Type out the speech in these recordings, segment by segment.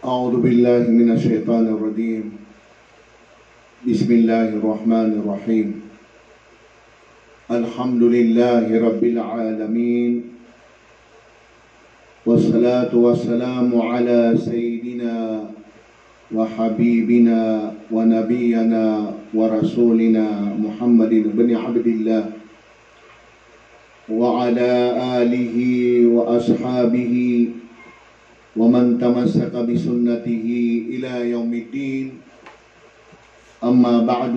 أعوذ بالله من الشيطان الرجيم. بسم الله الرحمن الرحيم. الحمد لله رب العالمين، والصلاة والسلام على سيدنا وحبيبنا ونبينا ورسولنا محمد بن عبد الله وعلى آله وأصحابه ومن تمسك بسنته إلى يوم الدين. أما بعد.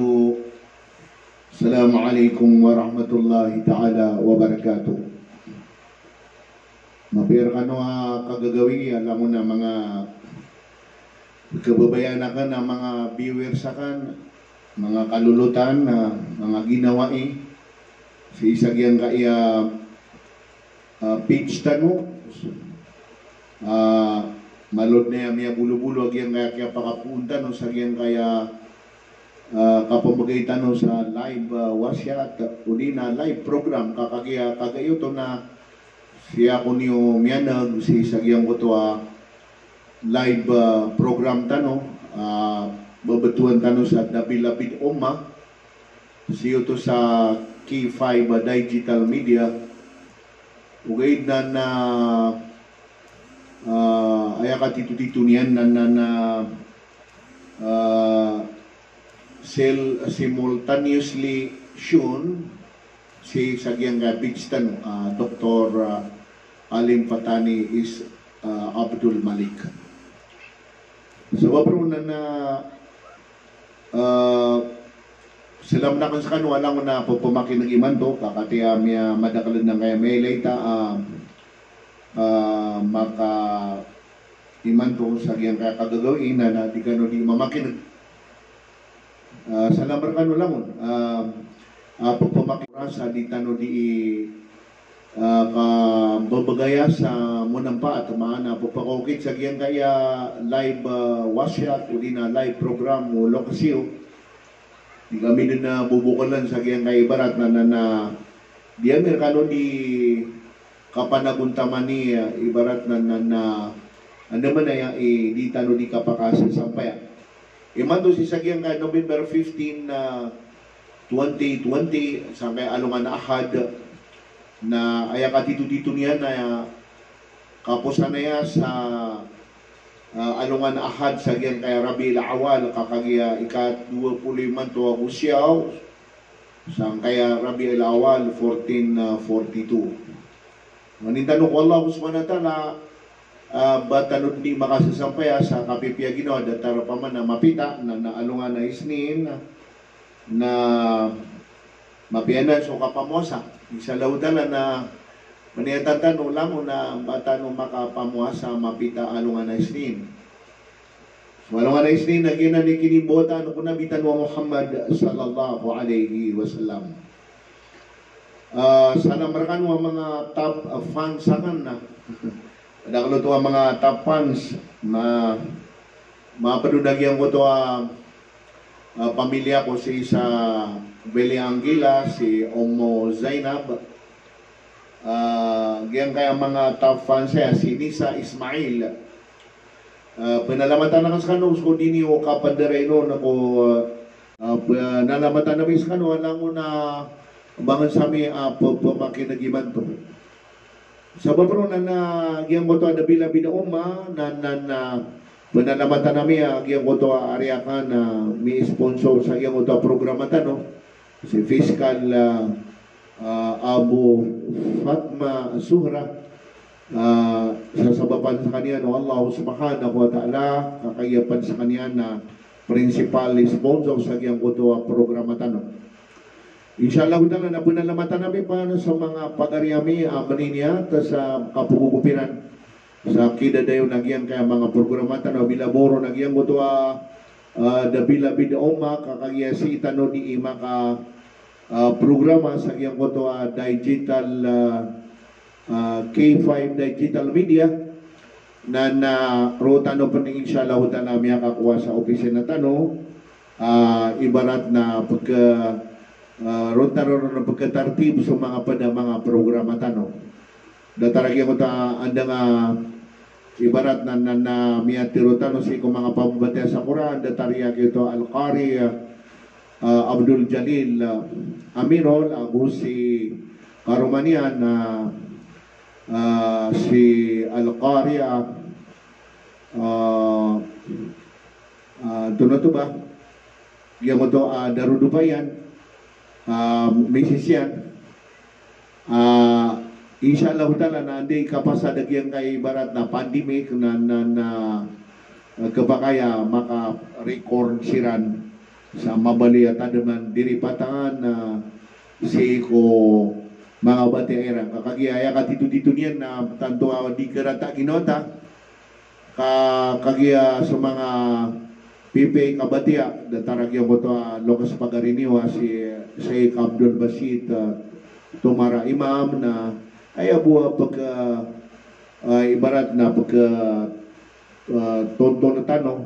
السلام عليكم ورحمة الله تعالى وبركاته. Mapir kano kagagawi, alam mo na mga kababayan na ka na mga viewers kan, mga kalulutan na mga ginawai sa isagyan kaya page tano malod na yan bulu-bulu agyan kaya pakapunta no sa agyan kaya kapamagay tano sa live wasyat uli na live program kagayo to na siya ko niyo miyanag si sagyang ko to live program tano babatuan tano sa Dabilabid Oma siyo to sa K5 Digital Media ugay na aya ka tito-tito niyan na simultaneously shown si sagyang Bigstan Dr. Alim Fatani is Abdul Malik. So wapro na salam na kan sa kanwa lang na pupumakin ng iman to kakatiya miya madakalan ng kaya may layta maka iman to sa giyang kaya kagagawin na di kano di mamakin sa lamar kano lang pupumakin sa di tano di babagaya sa munampa at maana pupakokit sa giyang kaya live wasyat o di na live program o lokasyo di kami din na bubukalan sa giyang kaya ibarat na di Amerikano di kapanaguntaman ni ibarat na ano man na yung di tano di kapakasan sampaya. Iman to si sagyang ka November 15 2020 sa kay alungan ahad na aya ka tito-tito niya na kapusan na ya sa alungan ahad sa gyang kay Rabiul Awwal kakagya ika-25 to Agusyaw sa kaya Rabiul Awwal 1442. Manintanong ko Allah subhanahu wa ta'ala batanod ni makasasampaya sa kapipya ginawa datara pa man na mapita na naalungan na isnin na mapianan so kapamuasa isa laudala na maniyatan lang na batano makapamuasa mapita alungan na isnin so alungan na isnin na gina ni kinibota ano ko nabitan wa Muhammad sallallahu alaihi wasallam. Sana marakan wa mga top fans sakan na padakalo to mga top fans mapadudagyan ko to pamilya ko si sa Beli Anguila, si Omo Zainab gyan kaya mga top fans si Nisa Ismail pinalamatan na sa kanong ko dini o kapadereno na ko nalamatan na sa kanong alam mo na bangan sa amin pamakinagiman to. Sa babro na giyang ko to Dabilabid Oma na panalamatan namin giyang ko to area ka na may sponsor sa giyang ko to programa no? Si Fiscal Abu Fatma Suhra sa sababan sa kanya no Allah subhanahu wa ta'ala kakayapan sa kanya na principal sponsor sa giyang ko to programa no. Inshallah na nabunalamatan namin paano sa mga pag-aryami maniniya sa kapugupiran sa kidadayo nagyan kaya mga programata no bilaboro nagyan ko to Dabilabid Oma kakagiyasi tano di maka programa sa gyang ko to digital K5 Digital Media na rota no pa inshallah na miya kakuha sa opisina tano ibarat na pagka rontaron na pagkatartib sa mga mga programa tanong. Dataragyan ko ta anda nga ibarat na miyatirutan si ko mga pababate sa Quran datariya ito Al-Qari Abdul Jalil Amirol si Karumanian na si Al-Qari doon to ba yung mo to Darudubayan Mrs. yan inshallah utala na hindi kapasadag yan kay barat na pandemic na kabakaya maka-record siran sa mabali at adaman diripataan na si ko mga bati era kakagiyaya ka dito niyan na tanto di karata ginota kagiya sa mga pipi kabatia dataragya mo to Lucas Pagariniwa si Sheikh Abdul Basit Tumara Imam na ay abuha pagka ibarat na pagka tonto na tanong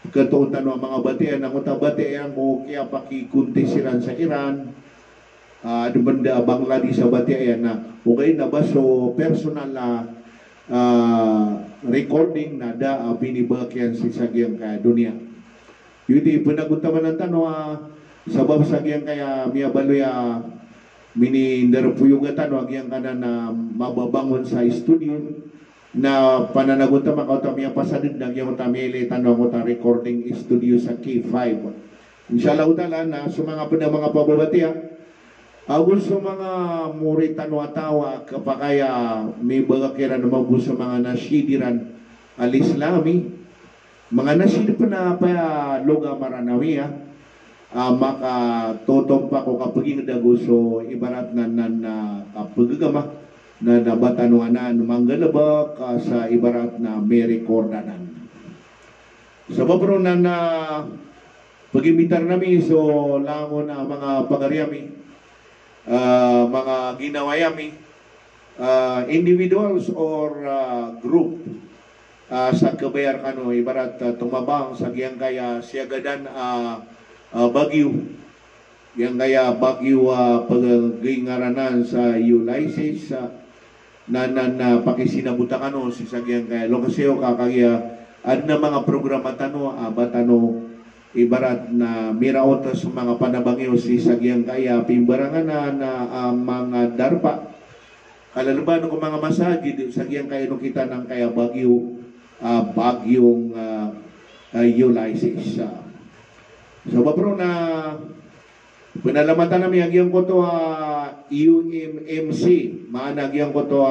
pagka tanong ang mga batian ang utabatian mo kaya pakikunti silan sa Iran banda Bangladesh sa batian na okay na ba so personal na recording na da binibakyan si sagyang kaya dunia yun di panaguntaman ng tanong sabab sagyang kaya miyabaluya mini-interpuyugatan wag yang kana na mababangon sa studio na pananagunta makautam yang pasadid nagyang utamili tanong uta recording studio sa K5 inshallah utala na sa mga mga pababatiya agul sa mga muri tanwa-tawa kapakaya may bagakira na mabu sa mga nasidiran al-Islami mga nasid pa na pa loga maranawiya maka totong pa ko kapag daguso ibarat na kapagagama na nabatanuanan manggalaba ka sa ibarat na may recordanan sa babro na pag-imitar namin so lango na mga pagaryami mga ginawayami individuals or group sa kabayar kano ibarat tumabang sa giyang kaya siyagadan Bagyo yang kaya Bagyo pagingaranan sa Ulysses na pakisinabutan ano si sagyang kaya lokasyo kakaya ad na mga programa tano batano ibarat na miraot sa mga panabangyo si sagyang kaya pimbarangan na mga darpa kalalaban ng mga masajid sagyang kaya nung kita ng kaya Bagyo Bagyong Ulysses so babro na pinalamatan namin yung ko to UMMC maanag ko to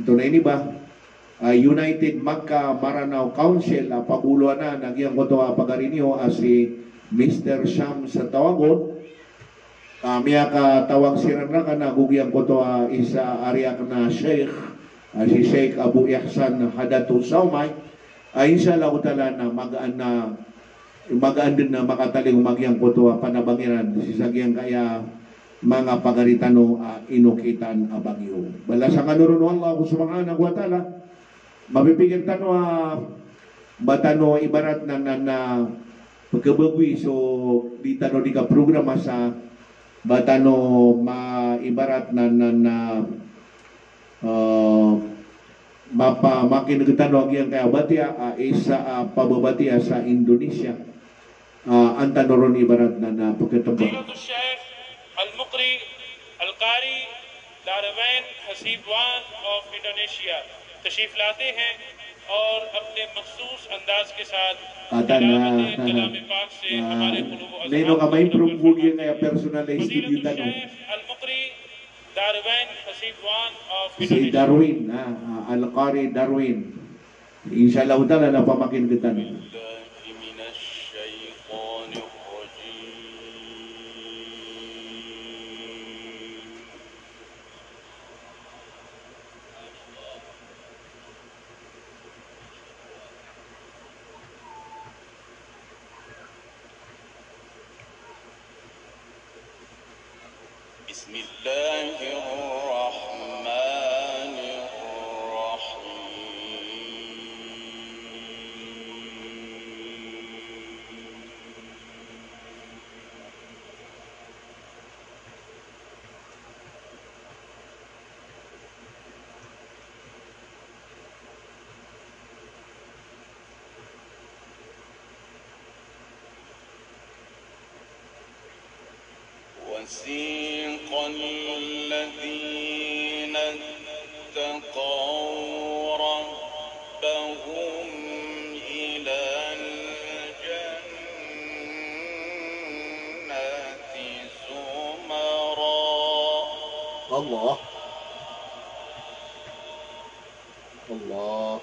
ito na ini ba United Magka Maranao Council pabuluan na nagyang ko to pagarinyo si Mr. Sham sa tawagon miya ka tawag siran na ka nagugyang ko to isa ariak na Sheikh si Sheikh Abu Ihsan Hadatul Saumay inshallah utala na magaan din na makataling umagyang koto panabangiran si sagyang kaya mga pagaritano inukitan Bagyo bala sa kanurun Allah subhanahu wa ta'ala mapipigil tano batano ibarat na pagkabagwi so di tano di ka programa sa batano ibarat na makinagtano ang kaya batia isa pababatiya sa Indonesia ang tanoron ibarat na pagkatambang Sheikh Al-Muqri Al-Qari Darwin Hasibwan of Indonesia तशरीफ लाते हैं और अपने मखसूस अंदाज के साथ कलाम पाक से हमारे Nino ka may improve yung kaya personalized studio tanong. Al-Muqri Darwin Hasibwan of Si Darwin, Al-Qari Darwin. Inshallah utala na pamakin kita niyo. بسم الله الرحمن الرحيم وسيق الذين اتقوا ربهم إلى الجنة زمرا. الله الله.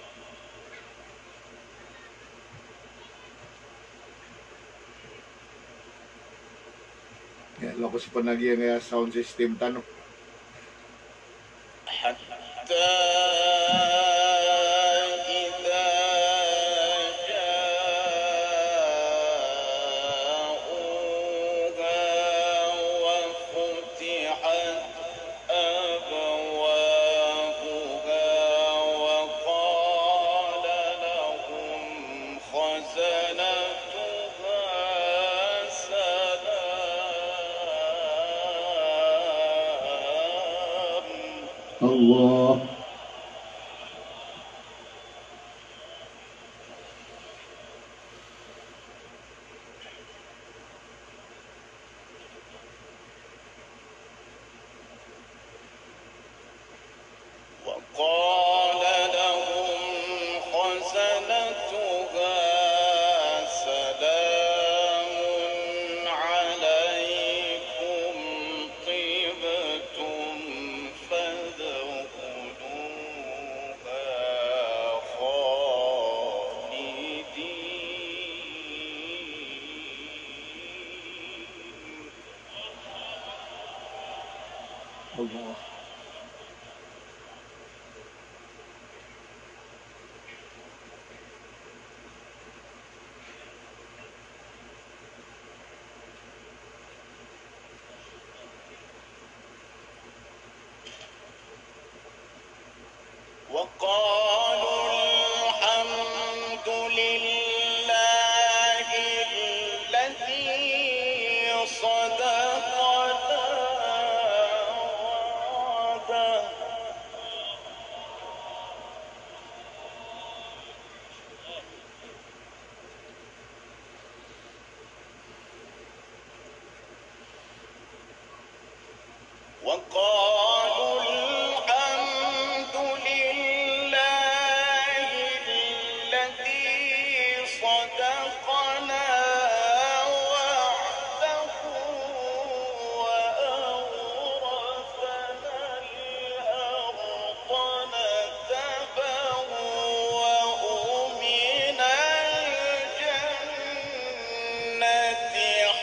Ya, lokos pa nagyan nga sound system tanong. حتى إذا جاءوها وفتحت أبوابها وقال لهم خزنتها سلام. الله وقال لهم خزنتها سلام عليكم طبتم فادخلوها خالدين. الله وقالوا الحمد لله الذي صدقنا وعده. وقالوا الحمد لله الذي صدقنا وعده وأورثنا الأرض نتبوأ من الجنة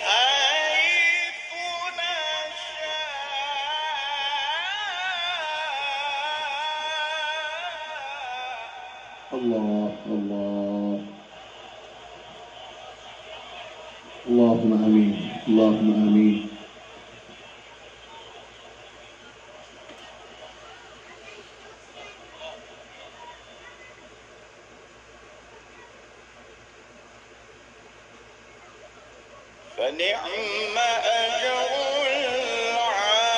حيث نشاء. الله الله. اللهم آمين اللهم آمين. فنعم أجر العاملين.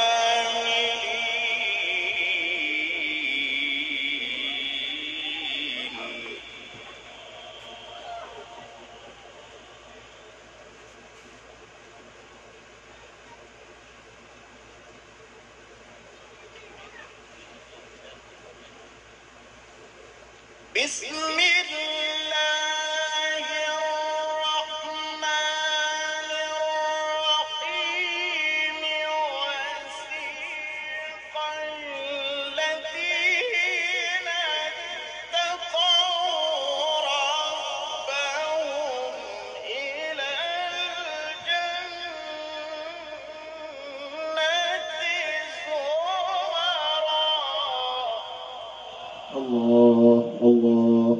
بسم الله الرحمن الرحيم. وسيق الذين اتقوا ربهم إلى الجنة زمرا. الله الله.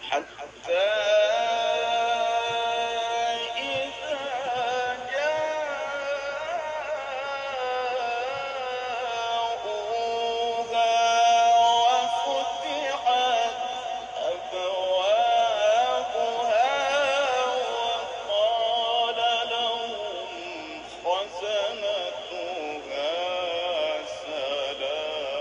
حتى إذا جاءوها وفتحت أبوابها وقال لهم خزنتها سلام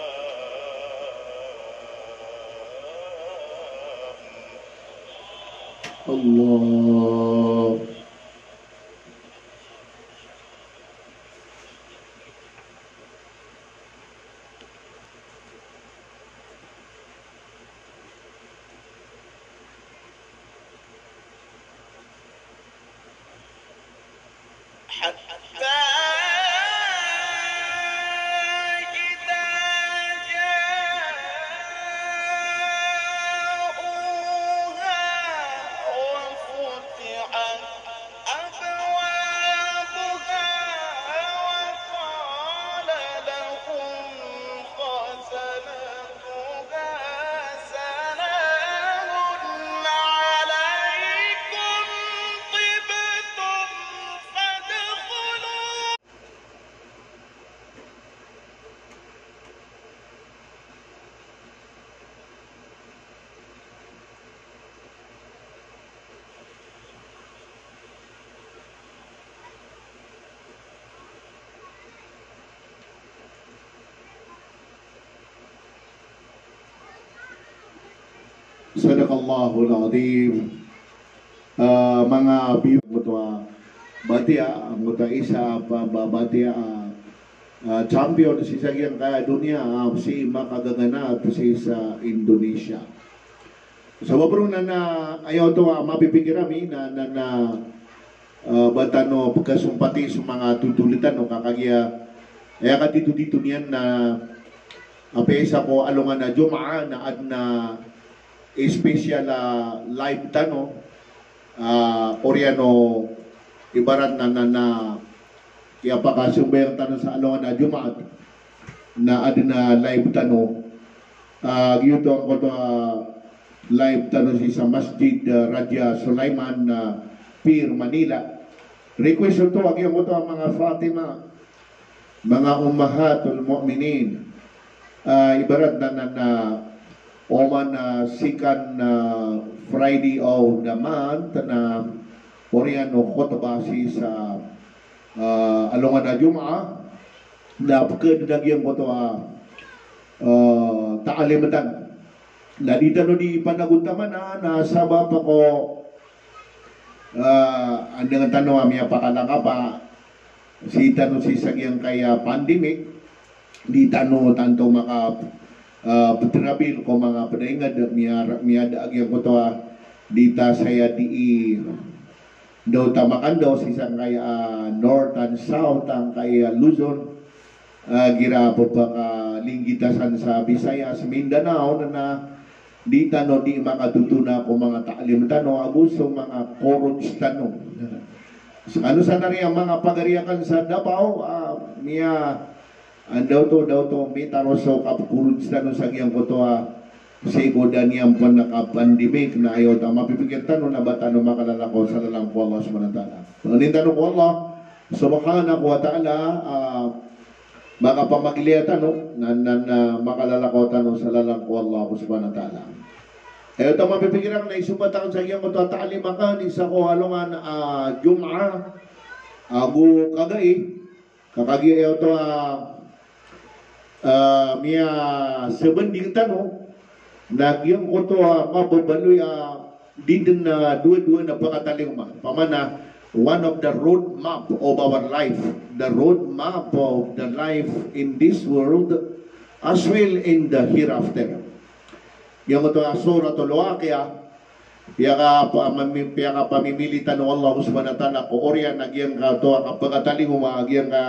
Allah. حتى إذا جاءوها وفتحت أبوابها وقال لهم خزنتها سلام عليكم طبتم فادخلوا. Sadaqallahul Azim. Mga biyong batia, anggota isa pa batia champion si sagyang kaya dunia si makagaganap si sa Indonesia. So wapro na ayaw to mapipikirami na batano pagkasumpati sa mga tutulitan no kakagya kaya ka dito niyan na apesa ko alungan na Jumaa na ad na special live tano Oriano ibarat na kaya pakasumbayang tanong sa alungan na Jumaat na ad na live tano yuto ang ko live tano si sa Masjid Raja Sulaiman Pir Manila. Request to wag yung ko mga Fatima, mga ummahatul mu'minin, ibarat na oman second Friday of the month na Oriano khutbah si sa alungan na Jumaa na pagkadagyang ko to taalimatan na dito no di panaguntaman na sabab ako andang tanong amia pakalaka pa si tanong si sagyang kaya pandemic di tanong tanto maka petrabil ko mga padaingad miyada agyang ko to dita saya di daw tamakan daw si isang kaya north and south ang kaya Luzon gira po pa linggitasan sa Visayas Mindanao na di tano di makatutuna ko mga taalim tano abuso mga courage tano ano sana rin ang mga pagariakan sa Davao niya daw to may taro so courage tano sa giyang ko to sego daniyang pan nakapandemic na ayaw ta mapipigyan tano na ba tano makalalako sa lalang po Allah subhanahu wa ta'ala ang tanong ko Allah subhanahu wa ta'ala baka pamagliatan na makalalako tanong sa lalang ko Allah subhanahu wa ta'ala. Ito mapipigiran na isubatan sa iyang mga taalimakan isa ko halungan Jum'a agu kagay kakagi ito miya sebending tanong nagyang ko to mababaloy din na dua-dua na pagkataling pamana one of the road map of our life, the road map of the life in this world as well in the hereafter. Yung ito Suratul Waqiah, piyaka pamimilitan ng Allah subhanahu wa ta'ala ko oryan nagyang ka to kapagataling magyang ka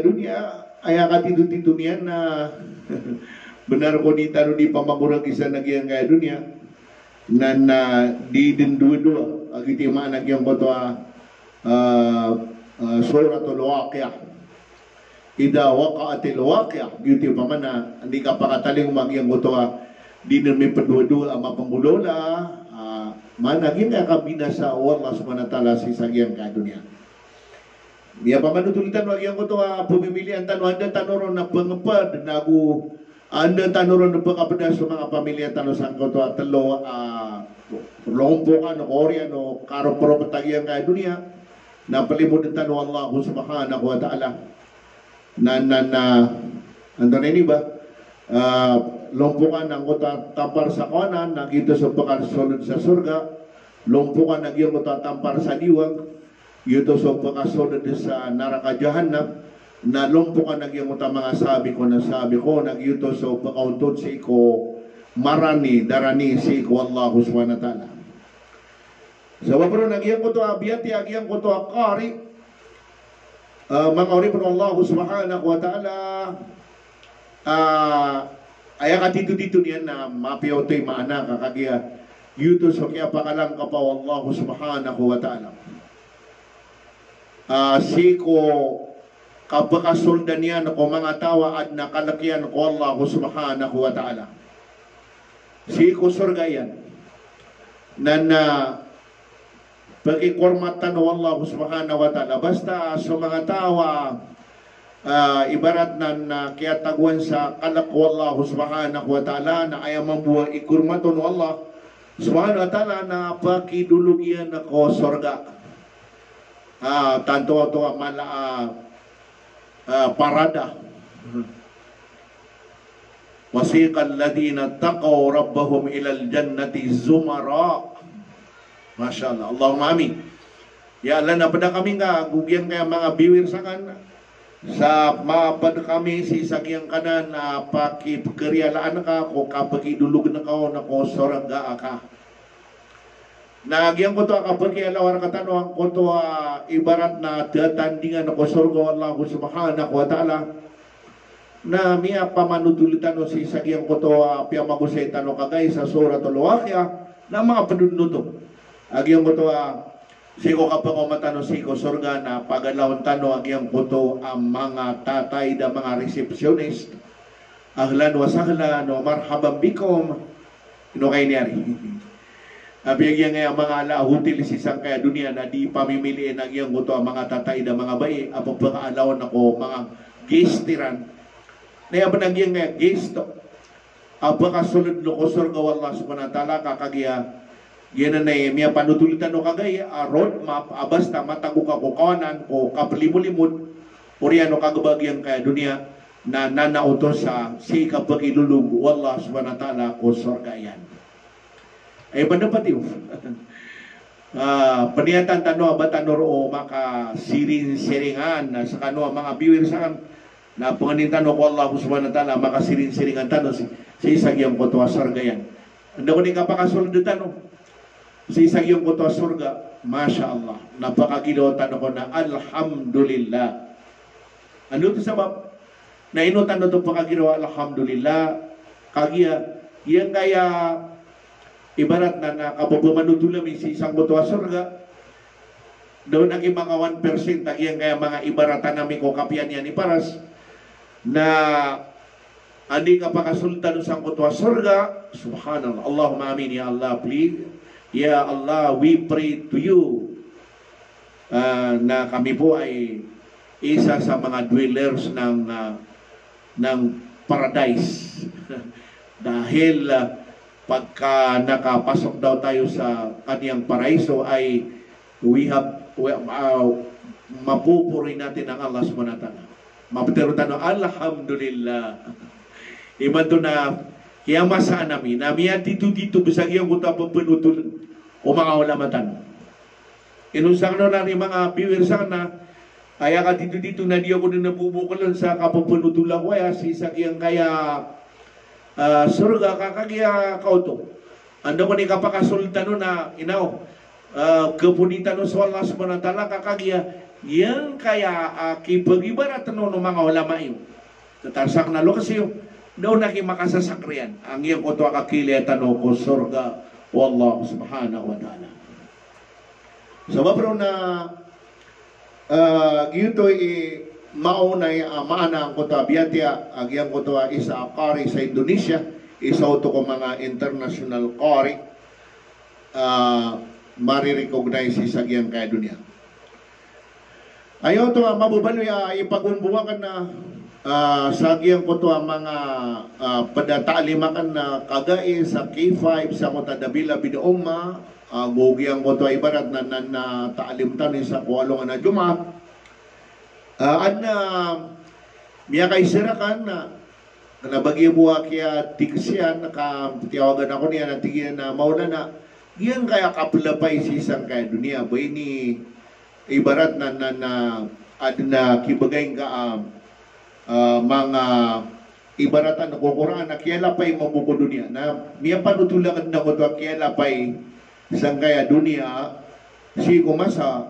dunya ay katito niyan na benar ko dita no di pamagurag isa nagyang ka dunya na di din dua agiti manag yung ko to Suratul Waqiah ida waqa'atil waqiah beauty pa man na hindi ka pakataling magyang ko to di na may padua-dua ang mapanggulola managin ka kabina sa Allah subhanahu wa ta'ala si sagyang kadunya niya pa manutulitan magyang ko to pumimilian tanong anda tanoron na pangapad nagu anda tanoron na pagkapada sa mga pamilya tanong sang ko to talo lompokan o oryan o karo-paro patagyang kaya dunia na palimutan tanong Allah subhanahu wa ta'ala na ando na ini ba lompokan ang kota tapar sa kanan nakita sa pagkasunod sa surga lumpukan nagyang mo tatampar sa liwag, yuto so pagkasunod sa naraka jahannam, na lumpukan nagyang mo mga sabi ko, nagyuto so pagkauntod sa iko, marani, darani si iko Allah subhanahu wa ta'ala. Sa wapro nagyang ko to abiyati, nagyang ko to akari, mga oripon Allah subhanahu wa ta'ala, ay dito niyan na mapiyaw to'y maana kakagya yuto so kaya pakalang ka pa Allah subhanahu wa ta'ala. Siko kabakasuldan niyan ko mga tawa at nakalakyan ko Allah subhanahu wa ta'ala. Siko surgayan na pagkikormatan ng Allah subhanahu wa ta'ala. Basta sa mga tawa ibarat na kaya tagwan sa kalakwa Allah subhanahu wa ta'ala na ayaw mabuha ikurmaton ng Allah subhanahu wa ta'ala na pakidulugian ako sorga. Tanto ito mala parada. Wasiqal ladina taqaw rabbahum ilal jannati zumara. Masya Allah. Allahumma amin. Ya Allah na pada kami nga gugyan kaya mga biwir sa kan sa mapad kami si sagyang kanan na pakipagkaryalaan ka ko kapagidulog na ka na ko sorga ka. Nagyang ko to kapagkialawar katanong ko to ibarat na tatandingan na ko sorga Allah subhanahu wa ta'ala na miya pamanutulitan no si sagyang ko to piyamagusay no kagay sa suratul Waqiah na mga panunuto. Agyang ko to siko kapag umatano siko sorga na pagalawang tano agyang puto ang mga tatay da mga receptionist. Ahlan wa sahlan wa marhaban bikum. Ino kay niyari. Abiyagyan nga mga alahutil sisang kaya dunia na di pamimiliin agyang puto ang mga tatay da mga bayi. Apag pagkaalawon ako mga gestiran. Nayaban agyang nga gesto. Apakasulod no ko sorga wallah subhanahu wa ta'ala kakagya. Yan na miya panutulitan no kagay roadmap basta matago ka ko kanan o kaplimulimod oriano kagabagyang kaya dunia na nanautos sa si kapagilulug wallah subhanahu wa ta'ala ko sorgayan ay banapatiw paniyatan tano batanor o maka sirin-siringan sa kano mga biwir sa na panganitan no ko Allah subhanahu wa ta'ala maka sirin-siringan tano si isagyang ko to sorgayan anda ko ni kapakasuldutan no si sagyong ko to surga, Masya Allah, napakagilotan ako na Alhamdulillah. Ano ito sabab? Na inutan na ito pakagilaw, Alhamdulillah, kagiya, yan kaya ibarat na nakababumanutulami si isang ko to surga, doon naging mga 1%, yan kaya mga ibaratan namin ko kapiyan yan iparas, na hindi ka pakasultan sa ko to surga, subhanallah, Allahumma amin, ya Allah, please. Ya Allah, we pray to you na kami po ay isa sa mga dwellers ng paradise. Dahil pagka nakapasok daw tayo sa kaniyang paraiso ay mapupuri natin ang Allah subhanahu wa ta'ala. Maputero tayo, Alhamdulillah. Iba to na kaya masaan namin, namiya dito bisag yung kuta pagpanutulan o mga ulamatan. Inusang no na ni mga viewers na kaya ka dito na di ako na nabubukalan sa kapagpanutulan ko kaya si sakyang kaya surga kakagya kauto. Ando ko ni kapakasultan no na inaw kapunitan no sa Allah subhanahu wa ta'ala kakagya yan kaya kipagibarat no mga ulamain. Tatarsak na lo kasi yung daw naging makasasakriyan ang iyong kuto kakileta no ko surga wallahu subhanahu wa ta'ala. So mabro na giyutoy maunay maana ang kuto abiyatya ang iyong kuto isa kari sa Indonesia isa ito ko mga international kari marirecognize sa iyong kaya dunia. Ayaw ito mabubanoy ipagunbuwakan na sagyang ko to ang mga padatalimakan na kagay sa K5 sa Mutadabila Bidumma gugyang ko to ibarat na taalimtan sa kualong na Juma at na miya kay sirakan na nabagi buwa kaya tigsyan nakatiyawagan ako niya na tigyan na mauna na Yan kaya kapilapay si isang kaya dunia. Ba ini ibarat na kibagay ka mga ibaratan na kukuraan na kiyalapay mabuko dunia. Na miya panutulakan na ko ito kiyalapay isang kaya dunia si kumasa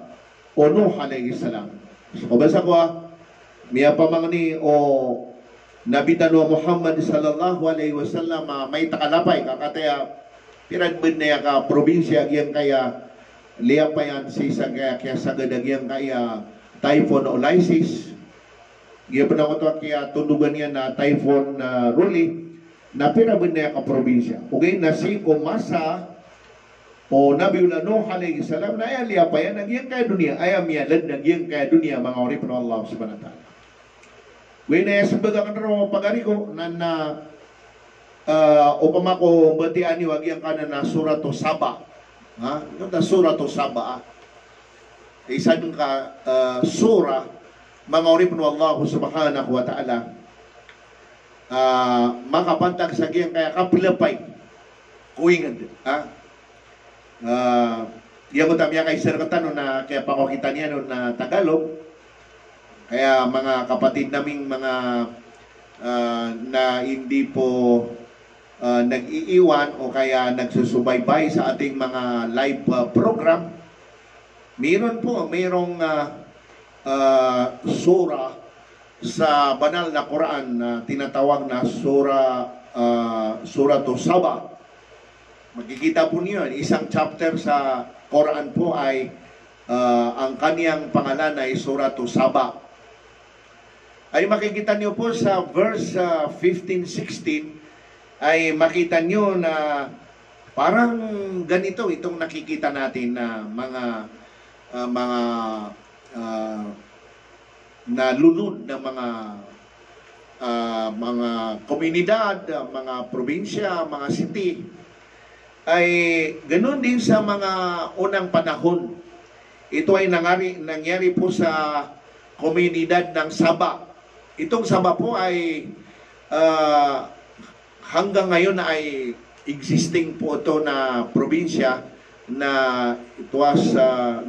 o Nuh alayhi salam. So basa ko miya pamangni o Nabi Tanwa Muhammad sallallahu alaihi wasallam may takalapay kakataya piradbid na ka probinsya yang kaya liapayan si isang kaya sa gadag yang kaya typhoon o lysis. Iya pa na ko ito kaya tundugan niya na typhoon na ruli na pirabid na ka probinsya. Okay, na si kumasa o Nabiullah Nuh alayhi salam na ay liapayan nagyang kaya dunia ayam yalad nagyang kaya dunia mga orip ng Allah subhanahu wa ta'ala. Wina sabaga kan ro pagari ko na upama ko batian ni wag yang kana na surato Saba. Ha? Yung na surato Saba. Isa dun ka sura mga orip ng Allah subhanahu wa ta'ala. Makapantag sa giyang kaya kapilapay. Kuingan din. Ha? Yang utamanya kay Sir Katano na kaya pakokita niya no, na Tagalog. Kaya mga kapatid naming mga na hindi po nag-iiwan o kaya nagsusubaybay sa ating mga live program, mayroong sura sa banal na Quran na tinatawag na Suratul Saba. Makikita po niyo, isang chapter sa Quran po ay ang kaniyang pangalan ay Suratul Saba. Ay makikita niyo po sa verse 15-16 ay makita niyo na parang ganito itong nakikita natin na mga nalulod na mga komunidad, mga probinsya, mga city ay ganoon din sa mga unang panahon. Ito ay nangyari po sa komunidad ng Saba. Itong Saba po ay hanggang ngayon ay existing po ito na probinsya na it was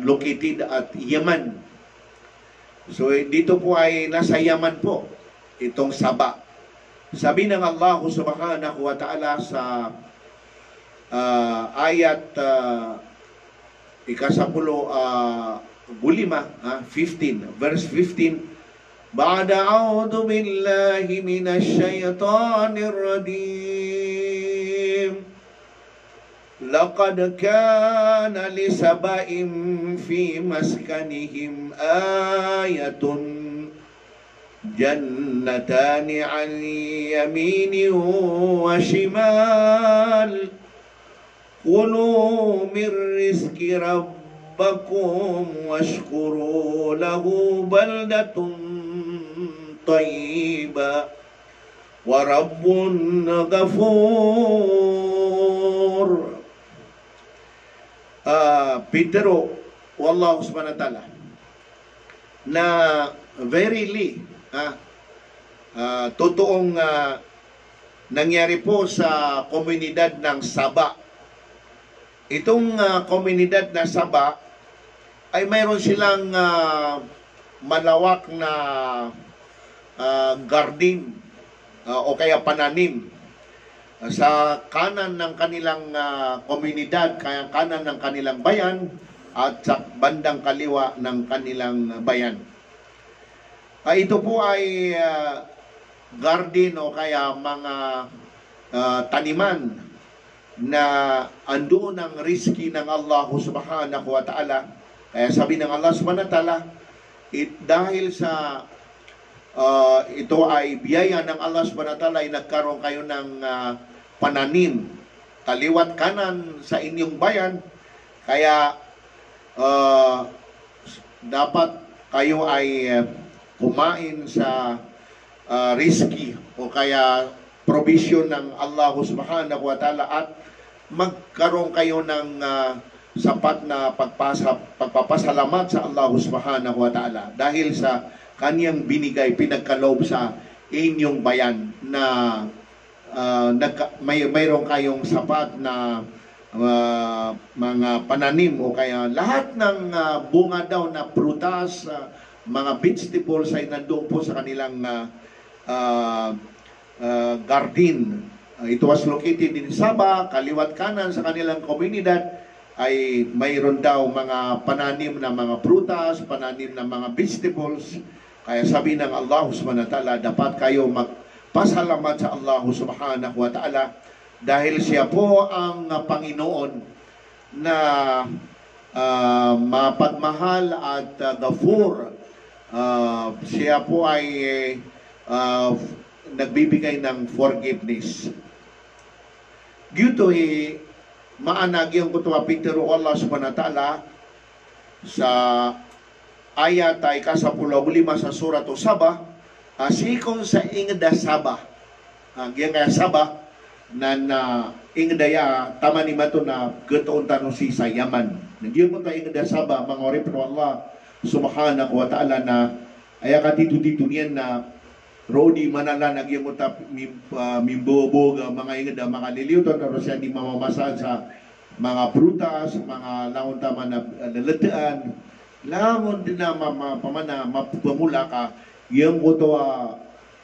located at Yemen. So dito po ay nasa Yemen po itong Saba. Sabi ng Allah subhanahu wa ta'ala sa ayat ikasapulo 15 verse 15 بعد أعوذ بالله من الشيطان الرجيم لقد كان لسبإ في مسكنهم آية جنتان عن يمين وشمال كلوا من رزق ربكم واشكروا له بلدة طيبة ورب غفور. Pero wallahu subhanahu wa ta'ala na verily totoong nangyari po sa komunidad ng Saba. Itong komunidad na Saba ay mayroon silang malawak na garden o kaya pananim sa kanan ng kanilang komunidad, kaya kanan ng kanilang bayan at sa bandang kaliwa ng kanilang bayan. Ito po ay garden o kaya mga taniman na andoon ang rizki ng Allah subhanahu wa ta'ala. Kaya sabi ng Allah subhanahu wa ta'ala, dahil sa ito ay biyaya ng Allah subhanahu wa ta'ala ay nagkaroon kayo ng pananim kaliwat kanan sa inyong bayan, kaya dapat kayo ay kumain sa rizki o kaya provision ng Allah subhanahu wa ta'ala at magkaroon kayo ng sapat na pagpapasalamat sa Allah subhanahu wa ta'ala dahil sa kaniyang binigay, pinagkaloob sa inyong bayan na mayroon kayong sapat na mga pananim o kaya lahat ng bunga daw na prutas, mga vegetables ay nandoon po sa kanilang garden. It was located in Sabah, kaliwat kanan sa kanilang komunidad ay mayroon daw mga pananim na mga prutas, pananim na mga vegetables. Kaya sabi ng Allah subhanahu wa ta'ala, dapat kayo magpasalamat sa Allah subhanahu wa ta'ala dahil siya po ang Panginoon na mapagmahal at Ghafur. Siya po ay nagbibigay ng forgiveness. Gito maanag yung kutuwa Pitero Allah subhanahu wa ta'ala sa ayat ay kasapulaw 5 sa surat o Sabah, sikong sa ingda Sabah. Ang kaya Sabah na ingdaya tama ni mato na gatoon tanong si sa Yaman. Nagyon mo ta ingda Sabah mga orip no Allah subhanahu wa ta'ala na aya ka dito niyan na Rodi manala nagyon mo ta mimbobog mga ingda mga liliuton na siya di mamamasan sa mga prutas, mga langon tama na lalataan, langon din na pamana mapamula ka yung kuto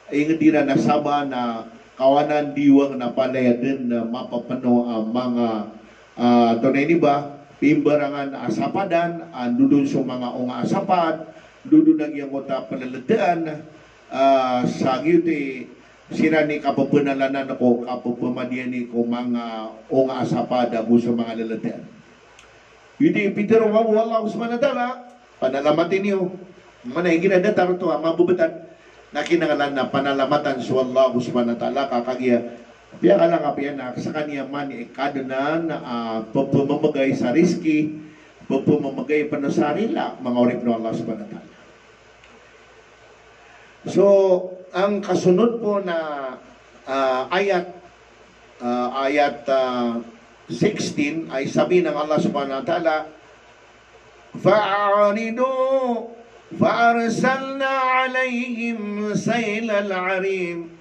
ingdira na Sabah na kawanan diwang na palayaden na mapapano ang mga tunay ni ba pimbarangan asapadan dudun sa mga unga asapad dudun nagyang kota palaladaan sa giyuti sira ni kapapunalanan ako kapapamadian ni ko mga unga asapada sa mga laladaan yun Peter wa Allah subhanahu wa ta'ala panalamatin niyo manahigin na datar to mabubatan na kinangalan na panalamatan sa Allah subhanahu wa ta'ala kakagya piya ka lang na sa kanya man ikadunan pagpamamagay sa riski pagpamamagay pa na sarila mga orip ng Allah subhanahu wa ta'ala. So ang kasunod po na ayat 16 ay sabi ng Allah subhanahu wa ta'ala fa'aridu فأرسلنا عليهم سيل العريم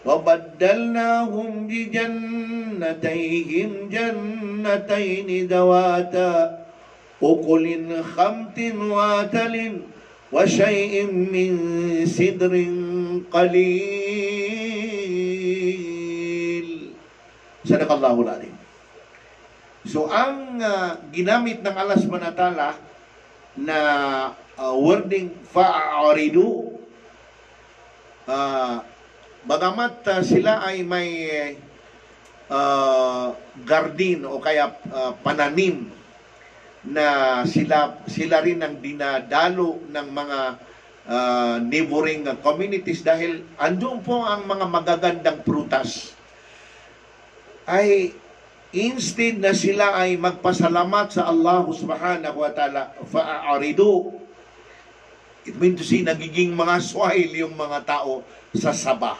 وبدلناهم بجنتيهم جنتين ذواتا أكل خمط واتل وشيء من سدر قليل. صدق الله العظيم. So ang ginamit ng Allah subhanahu wa ta'ala na wording fa'aridu bagamat sila ay may garden o kaya pananim na sila rin ang dinadalo ng mga neighboring communities dahil andun po ang mga magagandang prutas ay instead na sila ay magpasalamat sa Allah subhanahu wa ta'ala fa'aridu. It means to say, nagiging mga swahil yung mga tao sa Sabah.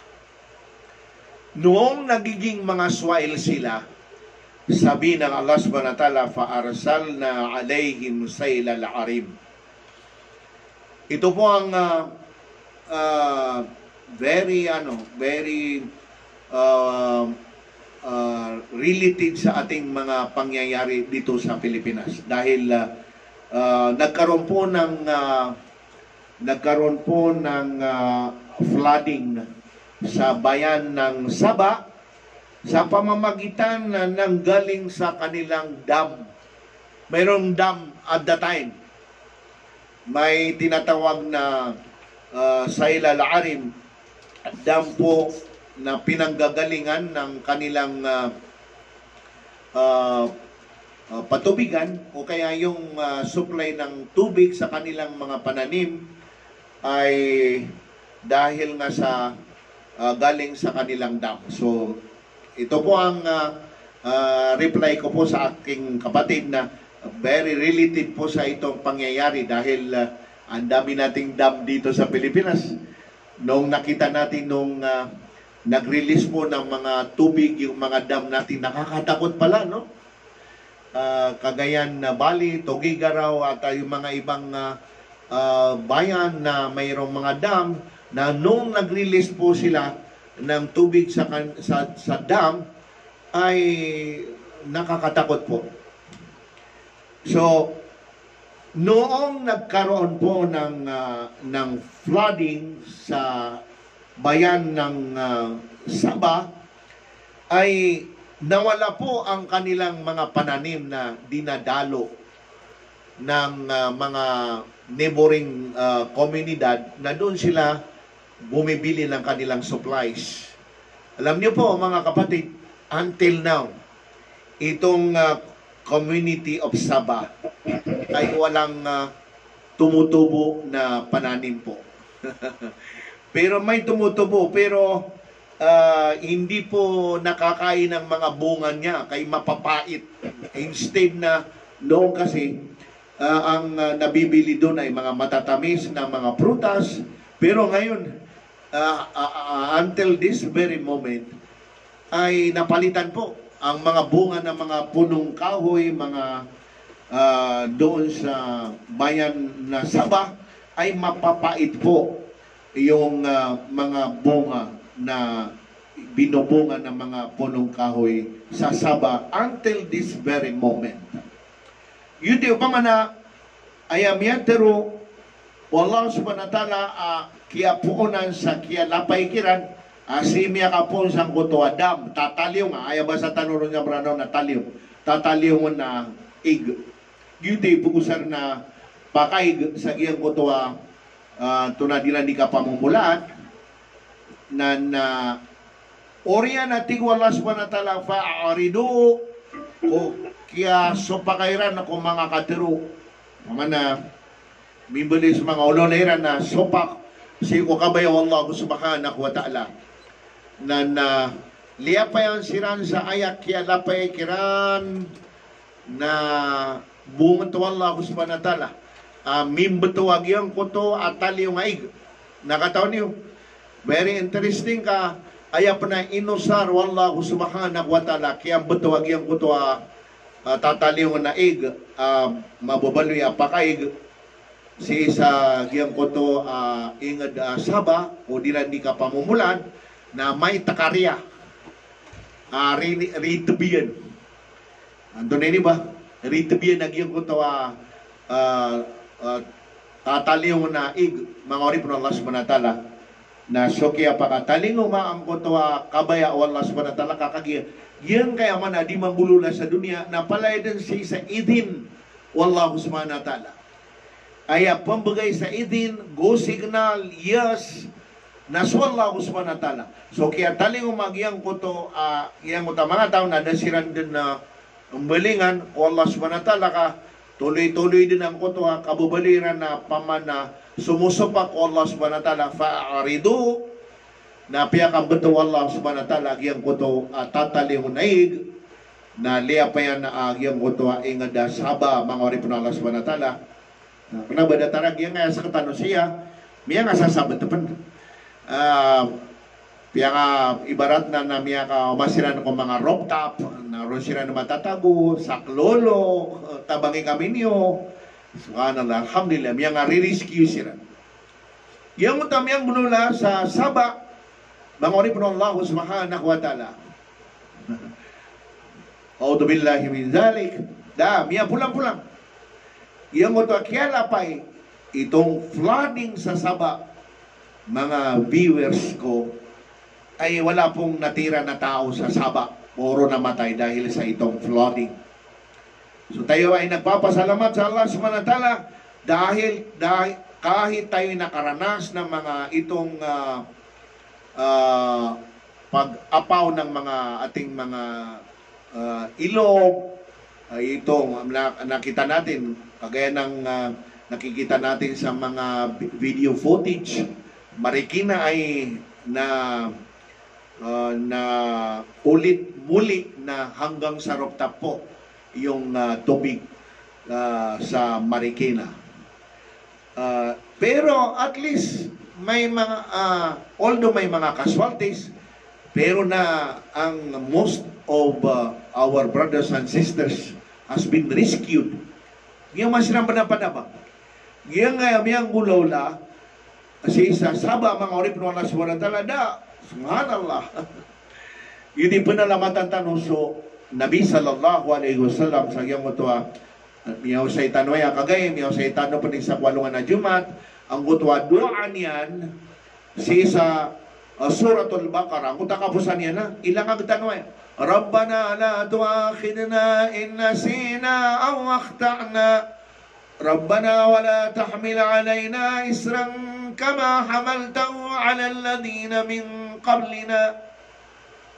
Noong nagiging mga swahil sila, sabi ng Allah subhanahu wa ta'ala, فَأَرْسَلْنَا عَلَيْهِمْ سَيْلَ الْعَرِيمِ. Ito po ang very related sa ating mga pangyayari dito sa Pilipinas. Dahil nagkaroon po ng flooding sa bayan ng Sabah sa pamamagitan ng galing sa kanilang dam. Mayroong dam at the time. May tinatawag na Sail al-Arim, dam po na pinanggagalingan ng kanilang patubigan o kaya yung supply ng tubig sa kanilang mga pananim ay dahil nga sa galing sa kanilang dam. So ito po ang reply ko po sa aking kapatid na very related po sa itong pangyayari dahil ang dami nating dam dito sa Pilipinas. Nung nakita natin nung nag-release po ng mga tubig, yung mga dam natin, nakakatakot pala, no? Cagayan na Bali, Tugigaraw at yung mga ibang bayan na mayroong mga dam na nung nag-release po sila ng tubig sa dam ay nakakatakot po. So, noong nagkaroon po ng flooding sa bayan ng Sabah, ay nawala po ang kanilang mga pananim na dinadalo ng mga neighboring komunidad na doon sila bumibili ng kanilang supplies. Alam niyo po mga kapatid, until now, itong community of Sabah ay walang tumutubo na pananim po. Pero may tumutubo, pero hindi po nakakain ng mga bunga niya, kay mapapait. Instead na noon kasi, ang nabibili doon ay mga matatamis na mga prutas, pero ngayon, until this very moment, ay napalitan po ang mga bunga ng mga punong kahoy, mga doon sa bayan na Sabah, ay mapapait po yung mga bunga na binubunga ng mga punong kahoy sa Sabah until this very moment. Yun di pa man na ayam yan, pero wallah subhanahu wa ta'ala kia puunan sa kia lapay kiran simya ka po sang kuto adam tataliw nga ayaw ba sa tanuro niya brano na taliw tataliw mo na ig yun di pugusar na pakaig sa giyang kuto tunadilan di ka pamumulaan na oriya na tigwala subhanahu wa ta'ala fa'aridu o kaya sopakairan ako mga katiro na mimbilis mga ulonera na sopak si ko kabayaw Allah subhanahu wa ta'ala na liapayan siran sa ayak kaya lapay kiran na bungan to Allah subhanahu wa ta'ala mimbetuwag yung kuto at tali yung aig nakataon niyo very interesting ka ayap na inusar wallahu subhanahu wa ta'ala kaya betuwag yung kuto tatali yung naig mababaloy apakaig si sa giyang koto ingad Sabah o dilan di ka pamumulan na may takarya ritubiyan ando na ba ritubiyan na giyang koto tataliw na ig mga orip ng Allah subhanahu wa ta'ala na sokya pakataliw ang koto kabaya o Allah subhanahu wa ta'ala kakagya yan kaya man di manggulula sa dunia na palay din siya sa idin wallahu subhanahu wa ta'ala ay pambagay sa idin, go signal, yes, naswallah subhanahu wa ta'ala. So kaya taling umagyang ko to, iyang ko mga tao na dasiran din na umbalingan, o Allah subhanahu wa ta'ala ka, tuloy-tuloy din ang ko to, kabubaliran na paman na sumusupak o Allah subhanahu wa ta'ala, fa'aridu, na piyakang beto Allah subhanahu wa ta'ala, iyang ko to, tataling unaig, na liya pa yan na iyang ko to, ingad Sabah, mga orip na Allah subhanahu wa ta'ala, kena badatarag yang nga sa katano siya, miya nga sasabat tapan. Piya nga ibarat na miya ka umasiran ko mga rope top, na rosiran na matatago, saklolo, tabangi kami niyo. Subhanallah, alhamdulillah, miya nga re-rescue siya. Yang utamiyang bunula sa Sabah, bangori po Allah subhanahu wa ta'ala. A'udhu billahi min zalik. Miya pulang-pulang. Yang ito kialapay itong flooding sa Sabah, mga viewers ko, ay wala pong natira na tao sa Sabah. Puro namatay dahil sa itong flooding. So tayo ay nagpapasalamat sa Allah subhanahu wa ta'ala dahil kahit tayo nakaranas ng mga itong pag-apaw ng mga ating mga ilog, itong nakita natin kagaya ng nakikita natin sa mga video footage, Marikina ay na ulit-muli na hanggang sa rooftop po yung tubig sa Marikina. Pero at least may mga although may mga casualties, pero na ang most of our brothers and sisters has been rescued. Yung masirang panapanaba. Yung miyang gulawla, kasi sa Sabah, mga orip ng Allah subhanahu wa ta'ala, subhanallah. Yun din panalamatan tanong, so, Nabi sallallahu alaihi wasallam sa iyang mutwa miyaw sa itanwaya kagay miyaw sa itano pa sa kwalungan na Jumat ang gutwa doa niyan si sa suratul Baqarah kung takapusan niya na ilang ang tanwaya Rabbana la tuakhidna in nasina aw akhtana Rabbana wa la tahmil alaina isran kama hamaltahu ala alladhina min qablina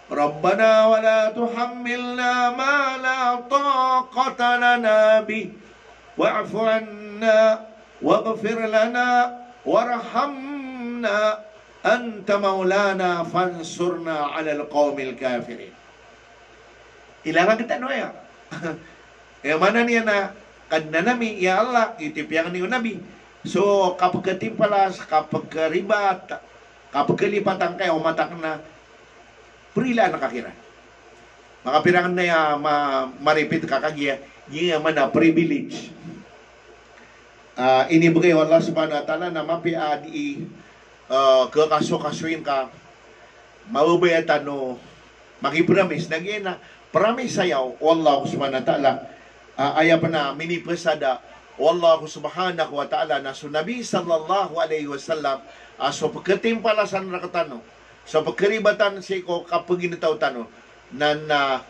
ربنا ولا تحملنا ما لا طاقة لنا به واعف عنا واغفر لنا وارحمنا أنت مولانا فانصرنا على القوم الكافرين Ilangan kita no ya. Yang mana niya na kadna nami ya Allah itipyang niyo nabi. So kapag katimpalas, kapag ribat, kapag kalipatan kayo matak na Prila nakakira. Makapirangan na ya maripit kakagya, yung mana privilege. Inibigay Allah subhanahu wa ta'ala na mapiadi kakasukasuin ka, mabubayatan no, makipromise, nagyan na, promise sayaw, Allah subhanahu wa ta'ala, ayaw pa na minipasada, Allah subhanahu wa ta'ala na sunabi sallallahu alaihi wasallam, so pagkatimpalasan na katano, so pagkaribatan si ko kapag ginitaw tano na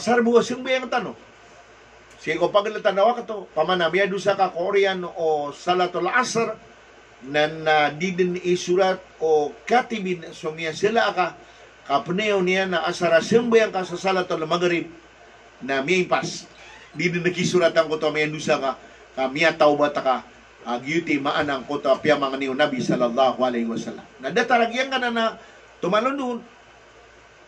sarbuwa siyang tano si ko pag natanawa ka to pamanamiya doon sa Korean o Salatul Asr na di din isurat o katibin so miya sila ka kapunayaw niya na asara siyang ka sa Salatul Maghrib na miyimpas di din nakisuratan ko to miya doon sa miya taubat ka gyuti maanang ko to apya mga niyo Nabi sallallahu alaihi wasallam. Nadataragyan ka na tumalunod.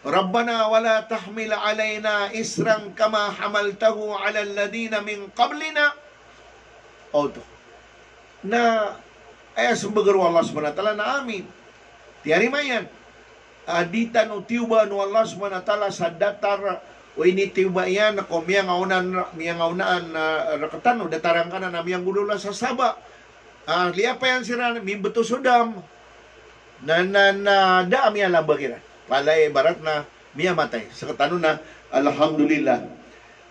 Rabbana wala tahmil alaina isran kama hamaltahu ala alladhina min qablina. Oto. Na ay sumbagaru Allah subhanahu wa ta'ala na amin. Tiari mayan. Adita no tiuba no Allah subhanahu wa ta'ala sa datar o ini tiuba yan ako miyang aunaan rakatan no datarang ka na miyang gulula sa Saba. Liya pa yan sira, may beto sudam. Daam yan lang bagiran. Palay barat na miya matay. Sa katano na, alhamdulillah.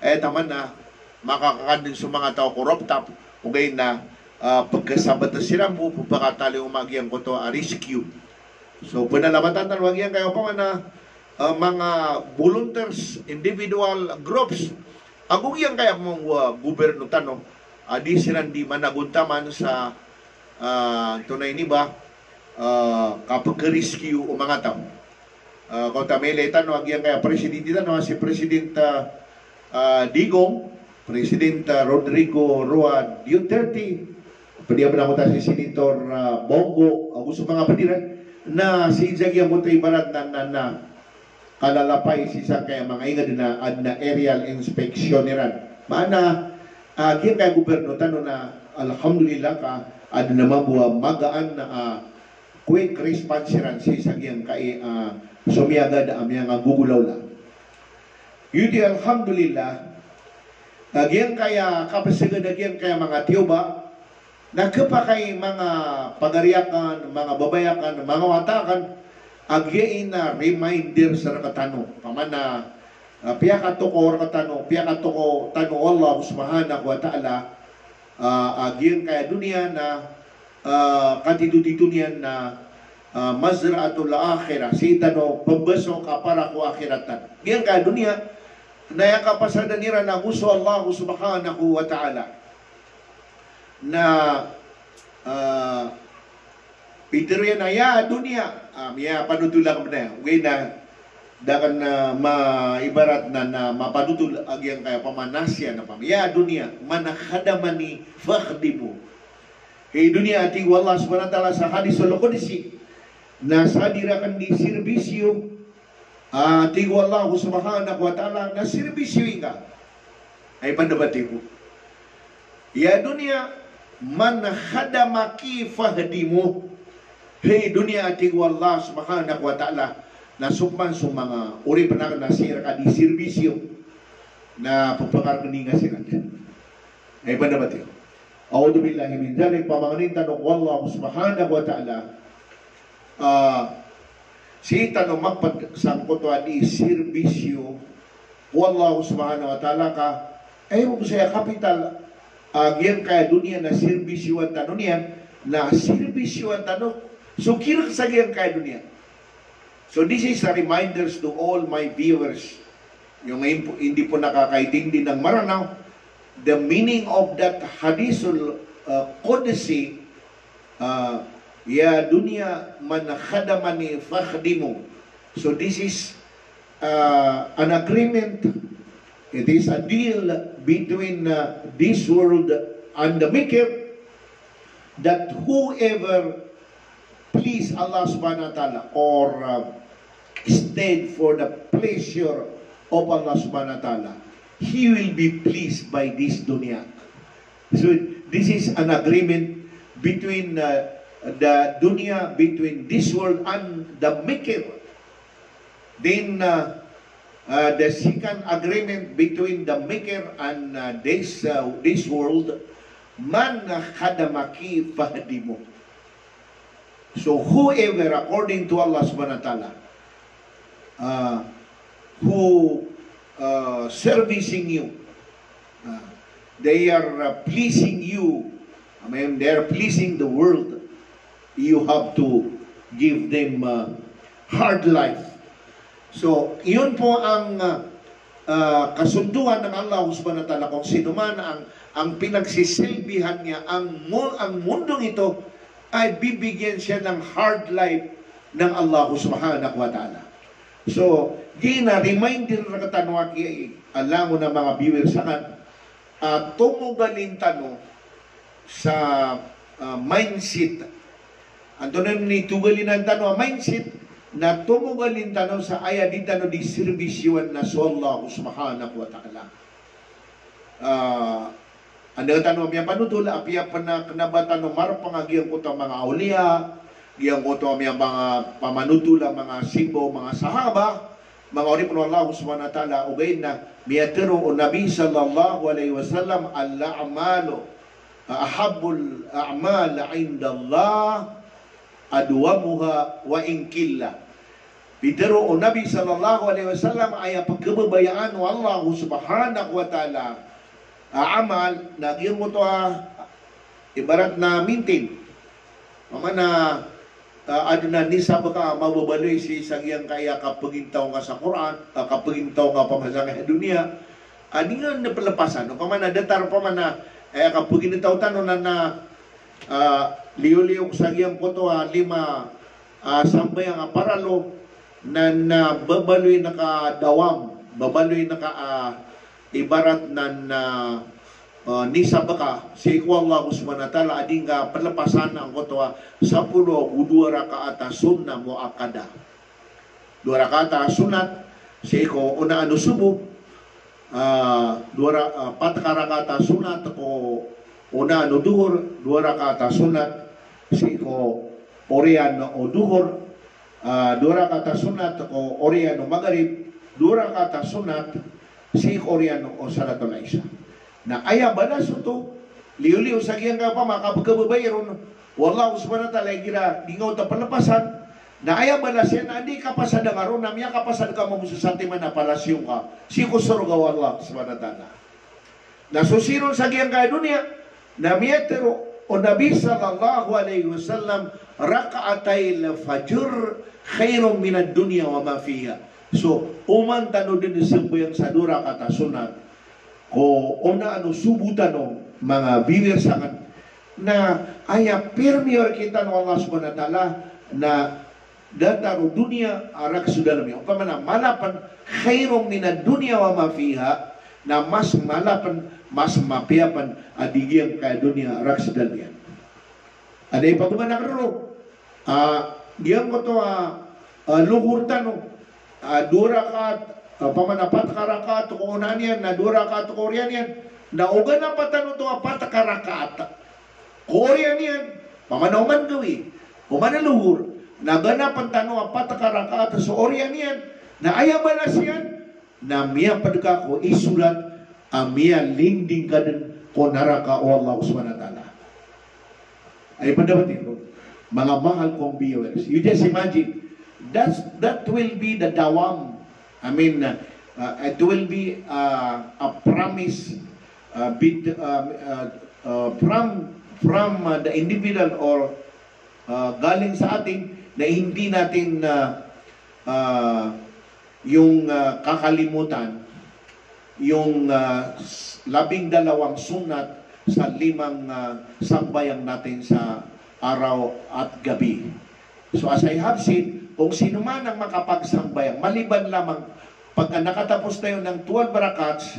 Taman na, makakakadin sa mga tao koruptap. Ugay na, pagkasabat na sira mo, pagkakatali umagyang ko to, rescue. So, panalamatan na wag yan kayo pa na mga volunteers, individual groups. Agong yan kaya mong gobyerno tanong, di silang di managuntaman sa tunay ni ba kapag rescue o mga tao. Kung tamili tanong, agyan kaya presidente tanong, si President Digong, President Rodrigo Roa Duterte, pwede ba na si Senator Bongo, gusto mga padiran, na si Jagya Mutay Barat na kalalapay si sa kaya mga ingad na aerial inspection niran. Maana, kaya kaya gobyerno tanong na alhamdulillah ka ada naman buwa magaan na quick response niran si sagyang kay sumiagad amyang gugulaw lang. Yuti alhamdulillah agyan kaya kapasagad agyan kaya mga tiyoba nakapakay mga pagariakan, mga babayakan, mga watakan agyain na reminder sa rakatano pamana piya katoko rakatano piya katoko tano Allah subhanahu wa ta'ala agyan kaya dunia na katitutitunian na mazra'atul akhirah si tano pembeso kapara ko akhiratan agyan kaya dunia na yakapasada nira na gusto Allah subhanahu wa ta'ala na Peter yan na ya dunia ya panutulang na way na dakan na maibarat na mapanutul agyang kaya pamanasya na ya dunia manakadamani fakhdimu hey dunia ati wallah subhanahu wa ta'ala sa hadis al-qudsi na sa dirakan di serbisyo ati wallah subhanahu wa ta'ala na serbisyo ka ay pandabati ko ya dunia man khadamaki fahdimu hey dunia ati wallah subhanahu wa ta'ala na sumpan sa mga uri pa na nasira ka di serbisyo na pagpakar kaninga sila ay pandabati ko a'udhu billahi min dhalik pamanginin tanong wallah subhanahu wa ta'ala Si tanong magpagsangkot di serbisyo wallahu subhanahu wa ta'ala ka ay mo saya kapital agyan kaya dunia na serbisyo ang tanong niya na serbisyo ang tanong so kira sa agyan kaya dunia. So this is a reminders to all my viewers yung ngayon po, hindi po nakakaintindi ng maranaw the meaning of that hadithul qudsi ya dunia man khadamani fakhdimu. So this is an agreement. It is a deal between this world and the Maker that whoever please Allah subhanahu wa ta'ala or stayed for the pleasure of Allah subhanahu wa ta'ala, he will be pleased by this dunya. So this is an agreement between the dunya, between this world and the Maker. Then the second agreement between the Maker and this world, man khadamaki fahdimu. So whoever according to Allah subhanahu wa ta'ala who servicing you, they are pleasing you. I mean, they are pleasing the world. You have to give them hard life. So, iyon po ang kasunduan ng Allah subhanahu wa ta'ala kung sino man ang pinagsisilbihan niya, ang mundong ito ay bibigyan siya ng hard life ng Allah subhanahu wa ta'ala. So, reminder na katanwa alam mo na mga viewers sa kan, tumugalin tanong sa mindset. Anto na ni tugalin ang tanong, mindset na tumugalin tanong sa aya di tanong di servisyon na sa Allah subhanahu wa ta'ala. Ano tanong, miya panutula, apiya pa na kanabatan ng marapangagiyang ko mga aulia, giyang ko ito mga pamanutula, mga simbo, mga sahaba, mga oripon Allah subhanahu wa ta'ala, ugayin na, miyatiro o Nabi sallallahu alayhi wa sallam, al-a'malu, ahabul a'mal indallah, adwamuha wa inkilla. Bitiro o Nabi sallallahu alayhi wa sallam, ay pagkababayaan o Allah subhanahu wa ta'ala, amal, nagyan mo ito ibarat na mintin. Mama na, nisa baka mababaloy si sagyang kaya kapagintaw nga sa Quran, kapagintaw nga pamasang sa dunia, di nga napalapasan. No? Kama na, datar pa man na, kapagintaw tanong na liyo-liyong sagyang po ito, lima sambay ang paralo, na babaloy na kadawam, babaloy na ibarat na nisa baka si Allah subhanahu wa ta'ala ading palapasan ang kotwa sa pulo udua rakaata sunna muakada. Dua rakaata sunat si ko una ano subo pataka rakaata sunat ko una ano duhur dua rakaata sunat si ko orian o duhur dua rakaata sunat ko orian o magarib dua rakaata sunat si orian o salatul isya. Na aya balas ito, liw-liw sa kiyang ka pa, makapagkababayron, wallahu subhanahu wa ta'ala, gira, dingaw ta palapasan, na aya balas yan, hindi kapasad ang aron, namya kapasad ka mo sa santiman na palasyon ka, si kusur ka wallahu subhanahu wa ta'ala. Na susiron sa kiyang ka dunia, na miyatero, o Nabi sallallahu alayhi wa sallam, raka'atay fajr, khairum minad dunya wa ma fiha. So, umantano din isang sa dura kata sunat, o una ano subutan no mga viewers akan na aya permior kita no Allah subhanahu wa ta'ala na dataro dunia arak sudah lami upamana malapan khairum minad dunya wa ma fiha na mas malapan mas mapiapan adigiyang kaya dunia arak sudah liyan ada ipatungan na karo giyang ko to luhur tanong durakat pamanapat karakat kung unan yan na durakat korean yan na ugan na patano ito apat karakat korean yan pamanaman gawi kumanaluhur na ganapan tano apat karakat so korean yan na ayaman na siyan na miya padka ko isulat miya linding ka din ko naraka o Allah subhanahu wa ta'ala ay padabatin ko mga mahal kong viewers you just imagine that will be the dawam. I mean, it will be a promise from the individual or galing sa atin na hindi natin yung kakalimutan yung 12 sunat sa 5 sambayang natin sa araw at gabi. So as I have said, kung sino man ang makapagsambayang, maliban lamang pag nakatapos tayo ng 12 rakats,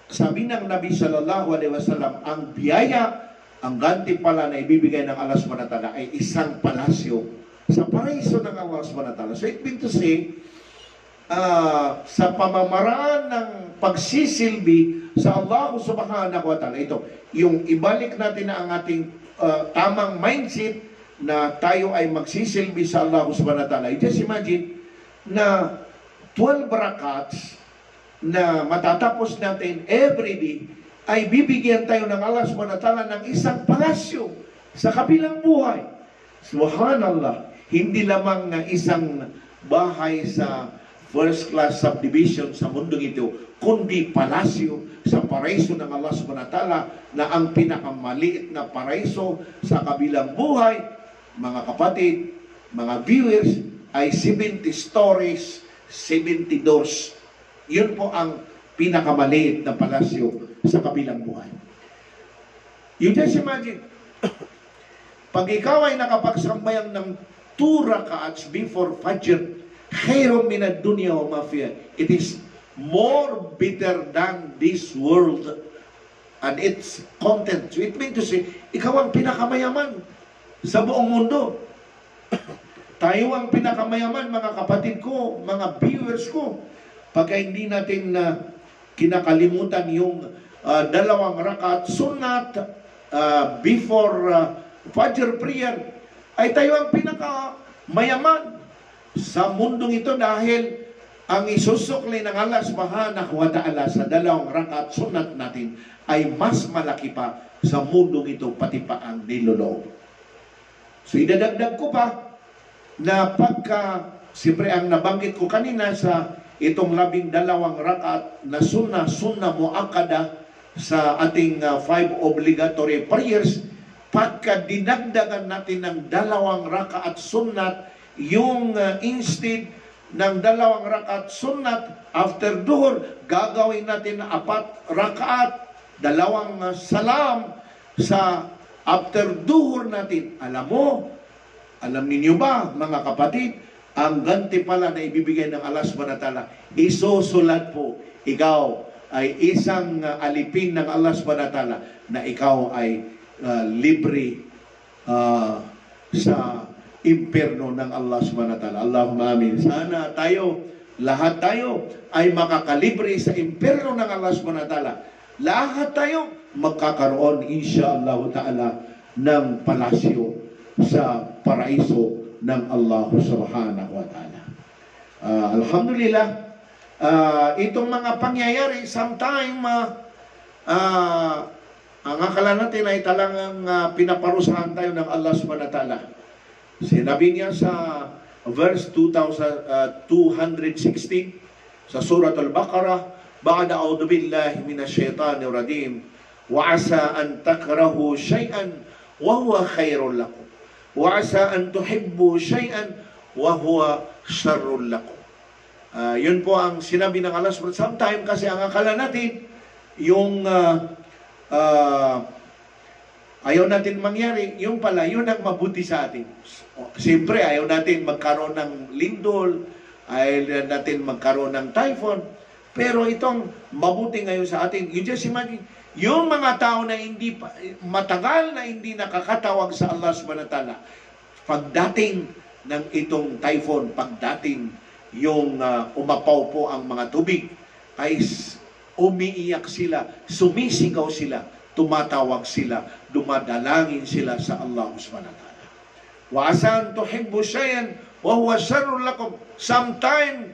sabi ng Nabi sallallahu alaihi wasallam, ang biyaya, ang gantimpala na ibibigay ng Allah subhanahu wa ta'ala ay isang palasyo sa paraiso ng Allah subhanahu wa ta'ala. So it means to say, sa pamamaraan ng pagsisilbi sa Allah subhanahu wa ta'ala, ito, yung ibalik natin na ang ating tamang mindset na tayo ay magsisilbi sa Allah subhanahu wa ta'ala. Just imagine na 12 rakats na matatapos natin every day ay bibigyan tayo ng Allah subhanahu wa ta'ala ng isang palasyo sa kabilang buhay. Subhanallah, hindi lamang na isang bahay sa first class subdivision sa mundong ito, kundi palasyo sa paraiso ng Allah subhanahu wa ta'ala na ang pinakamaliit na paraiso sa kabilang buhay, mga kapatid, mga viewers, ay 70 stories, 70 doors. Yun po ang pinakamaliit na palasyo sa kabilang buhay. You just imagine, pag ikaw ay nakapagsambayang ng 2 rakats before Fajr, khairum minad dunya wa ma fiha. It is more better than this world and its content. So it means to say, ikaw ang pinakamayaman sa buong mundo. Tayo ang pinakamayaman, mga kapatid ko, mga viewers ko. Pagka hindi natin kinakalimutan yung 2 rakat sunat before Fajr prayer, ay tayo ang pinakamayaman sa mundong ito dahil ang isusukli ng Allah subhanahu wa ta'ala sa 2 rakat sunat natin ay mas malaki pa sa mundong ito, pati pa ang niloloob. So idadagdag ko pa na pagka, siyempre ang nabanggit ko kanina sa itong 12 rakat na sunna muakkada sa ating 5 obligatory prayers, pagka dinagdagan natin ng 2 rakaat sunnat, yung instead ng 2 rakaat sunnat after duhur, gagawin natin na 4 rakaat, 2 salam sa after duhur natin. Alam ninyo ba, mga kapatid, ang gantimpala na ibibigay ng Allah subhanahu wa ta'ala, isusulat po, ikaw ay isang alipin ng Allah subhanahu wa ta'ala na ikaw ay libre sa impyerno ng Allah subhanahu wa ta'ala. Allahumma amin. Sana lahat tayo ay makakalibre sa impyerno ng Allah subhanahu wa ta'ala. Lahat tayo magkakaroon insyaallah ta'ala ng palasyo sa paraiso ng Allah subhanahu wa ta'ala. Alhamdulillah, itong mga pangyayari, sometime ang akala natin ay talagang pinaparusahan tayo ng Allah subhanahu wa ta'ala. Sinabi niya sa verse 216 sa Surah Al-Baqarah, Ba'da a'udhu billahi minasyaitanir rajim, wa asa an takrahu shay'an wa huwa khairul lakum, wa asa an tuhibbu shay'an wa huwa syarrul lakum. Yun po ang sinabi ng Allah subhanahu wa ta'ala. Sometime kasi ang akala natin yung ayaw natin mangyari, yung pala, yun ang mabuti sa atin. Siyempre, ayaw natin magkaroon ng lindol, ayaw natin magkaroon ng typhoon, pero itong mabuti ngayon sa atin, you just imagine, yung mga tao na hindi, matagal na hindi nakakatawag sa Allah subhanahu wa ta'ala, pagdating ng itong typhoon, pagdating yung umapaw po ang mga tubig, ay umiiyak sila, sumisigaw sila, tumatawag sila, dumadalangin sila sa Allah subhanahu wa ta'ala. Wa asan tuhibbu shay'an wa huwa syarrul lakum. Sometime,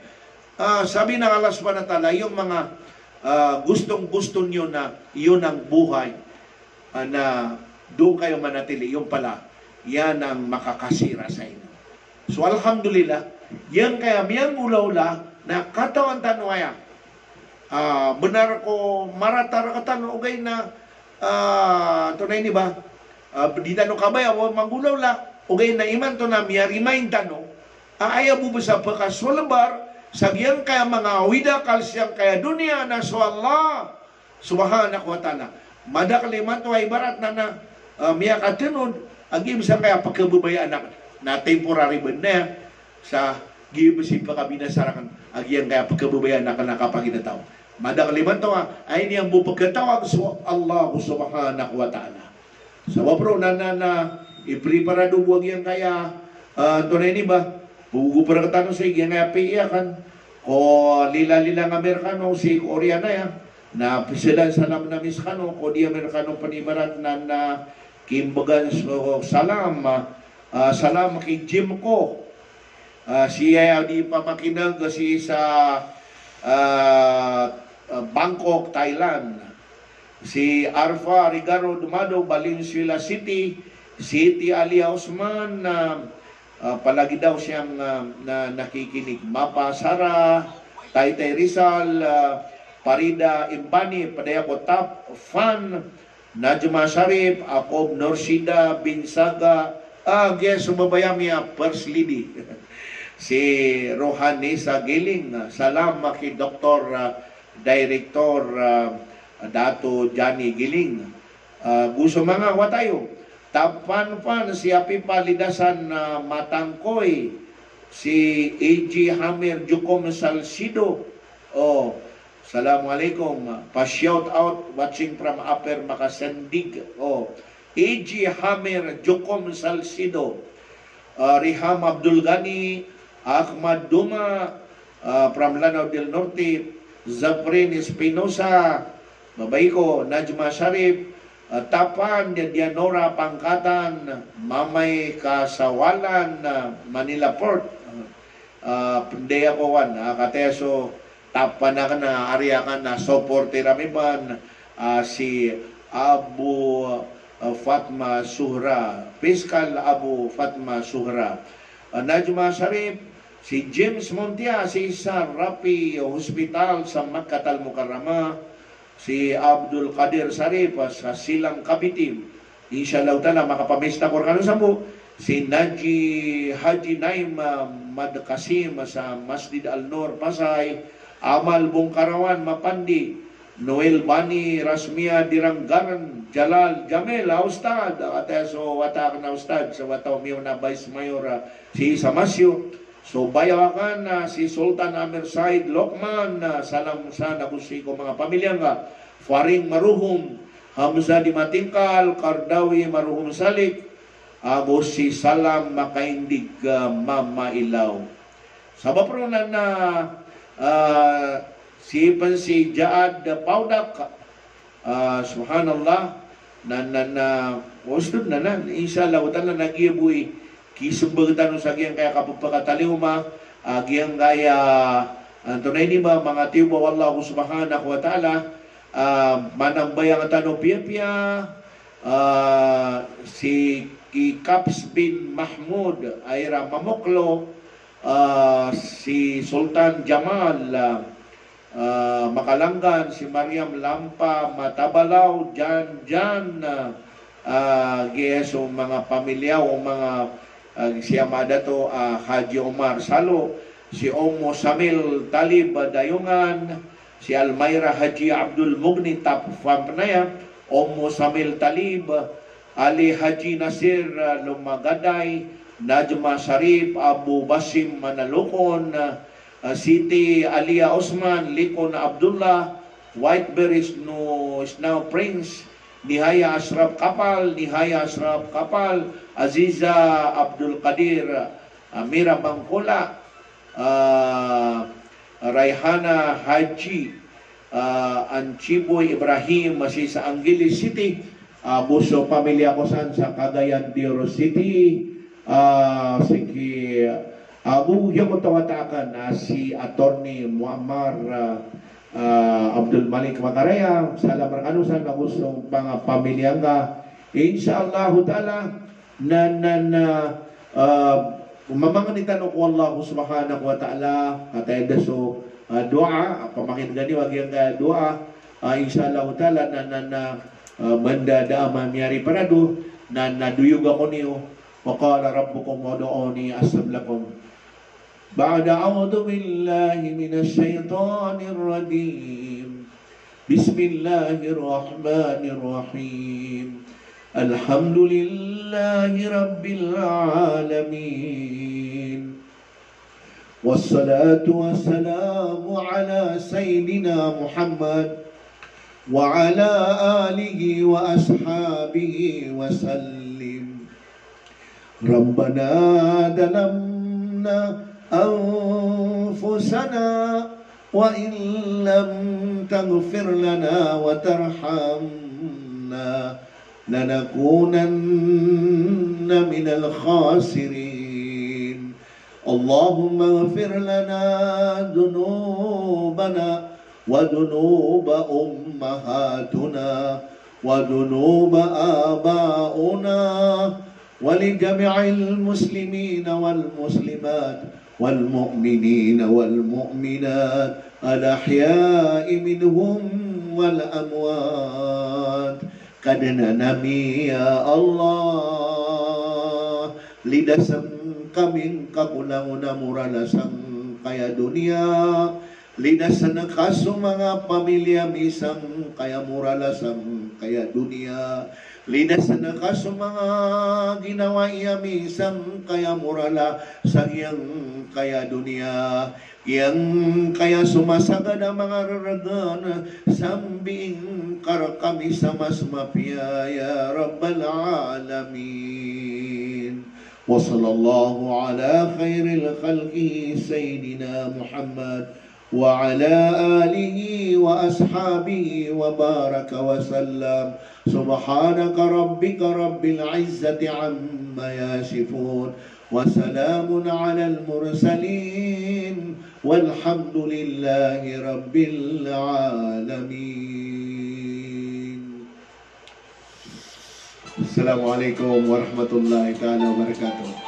sabi ng Allah subhanahu wa ta'ala, yung mga gustong-gusto nyo na yun ang buhay, na doon kayo manatili, yung pala, yan ang makakasira sa inyo. So alhamdulillah, Yang kaya miyang ulaw-ula na katawan tanwaya. Benar ko maratar katan ugay na tunay ni ba? Di tanong kabay awo manggulaw la ugay na iman to na miya remind tanong ayaw mo ba sa pagkasulabar sa giyang kaya mga wida kalsiyang kaya dunia na so Allah subhanahu wa ta'ala. Madakaliman to ay barat na miya katunod agim sa kaya pagkabubayan na temporary ba na sa gibusip pa kabinasarakan agiyang kaya pagkabubayan na nakapaginataw. Madakaliman to ay niyang bupagkatawag so Allah subhanahu wa ta'ala. Sa wapro na ipreparado buwag yan kaya tunay ni ba? Pugo para katano sa igyan nga piiyakan o lila-lila ng Amerikano si Korea na yan na pisilan sa naman na miskano o di Amerikano panimarat na kimbagan so salam salam kay Jim ko siya di pa makinag si sa Bangkok, Thailand. Si Arfa Rigaro Dumado, Valenzuela City, Siti Alia Osman, palagi daw siyang nakikinig. Mapa Sara, Taytay Rizal, Parida Imbani, padaya ko top fan, Najma Sharif, Akob Norsida, Binsaga, guess sumabayami First Lady. Si Rohanesa Giling, salam kay Dr. Director Dato Johnny Giling. Gusto mga watayo. Tapan si Api Palidasan Matangkoy. Si A.G. Hammer Jukom Salcido. Assalamualaikum. Pa-shout out watching from Upper Makasandig. A.G. Hammer Jukom Salcido. Riham Abdul Ghani, Ahmad Duma from Lanao del Norte, Zafrin Espinosa, Babayko, Najma Sharif, Tapan, Dianora Pangkatan, Mamay Kasawalan, Manila Port, Pindeya Kawan, Kateso, Tapan na ka na, Arya ka na, Soporte Ramiban, si Abu Fatma Suhra, Fiscal Abu Fatma Suhra, Najma Sharif, si James Montia, si Isa Rapi Hospital sa Makkah Al-Mukarramah, si Abdul Qadir Sarif sa Silang Kabitim, inshallah ta'ala makapamesta ko kano sa mo, si Naji Haji Naim Madkasim sa Masjid Al-Nur Pasay, Amal Bungkarawan Mapandi, Noel Bani Rasmia Diranggaran, Jalal Jamil Ustad, ateso watak na Ustad sa wataw miyo na Vice Mayor si Samasyo. So bayawakan si Sultan Amir Said Lokman, salam sa nagusi ko mga pamilya nga, Faring Maruhum, Hamza di Matingkal, Kardawi Maruhum Salik, agos si Salam Makaindig Mama Ilaw. Sa bapronan na si Jaad Paudak, subhanallah, ustud na inshallah, utala nag-ibuy, kisubag tanong sa giyang kaya kapagpakataliuma, giyang kaya, tunay ni ba, mga tiyo Allah subhanahu wa ta'ala, manambayang tanong piya-piya, si Kaps bin Mahmud, Ayra Mamoklo, si Sultan Jamal, Makalanggan, si Mariam Lampa, Matabalaw, Jan, Giyeso, mga pamilya o mga si Amada to, Haji Omar Salo, si Omo Samil Talib Dayungan, si Almayra Haji Abdul Mugni Tapfanaya, Omo Samil Talib, Ali Haji Nasir Lumagaday, Najma Sharif, Abu Basim Manalukon, Siti Alia Osman, Likon Abdullah, Whiteberry is now Prince, Nihaya Ashraf Kapal, Aziza Abdul Qadir, Amira Bangkola, Raihana Haji, Anchiboy Ibrahim, masih sa Angeles City, Buso pamilya ko sa Cagayan de Oro City, sige, yung matawatakan si Attorney Muammar Abdul Malik Makaraya, salam rakanusan na gusto mga pamilya nga, inshallah ta'ala, Mamanganitan ko Allah subhanahu wa ta'ala katay daso doa pamakin gani wag yang doa insyaallah taala na banda da mamyari parado na naduyog ako niyo wa qala rabbukum ud'uni astajib lakum ba'da a'udzu billahi minasy syaithanir rajim bismillahir rahmanir rahim alhamdulillahi rabbil alamin wassalatu wassalamu ala sayyidina Muhammad وعلى آله وأصحابه وسلم ربنا ظلمنا أنفسنا وإن لم تغفر لنا وترحمنا لنكونن من الخاسرين اللهم اغفر لنا ذنوبنا وذنوب أمهاتنا وذنوب آباؤنا ولجميع المسلمين والمسلمات والمؤمنين والمؤمنات الأحياء منهم والأموات قد ننمي يا الله لدسم كمن قبلنا مرلسم kaya dunia lidasan ng kaso mga pamilya misang kaya muralasam kaya dunia lidasan ng kaso mga ginawa iya misang kaya murala sa iyang kaya dunia yang kaya sumasagad ang mga raragan sambing kami sa mas mapya ya Rabbal Alamin wa sallallahu ala khairil khalqi sayyidina Muhammad وعلى آله وأصحابه وبارك وسلم سبحانك ربك رب العزة عما يصفون وسلام على المرسلين والحمد لله رب العالمين السلام عليكم ورحمة الله تعالى وبركاته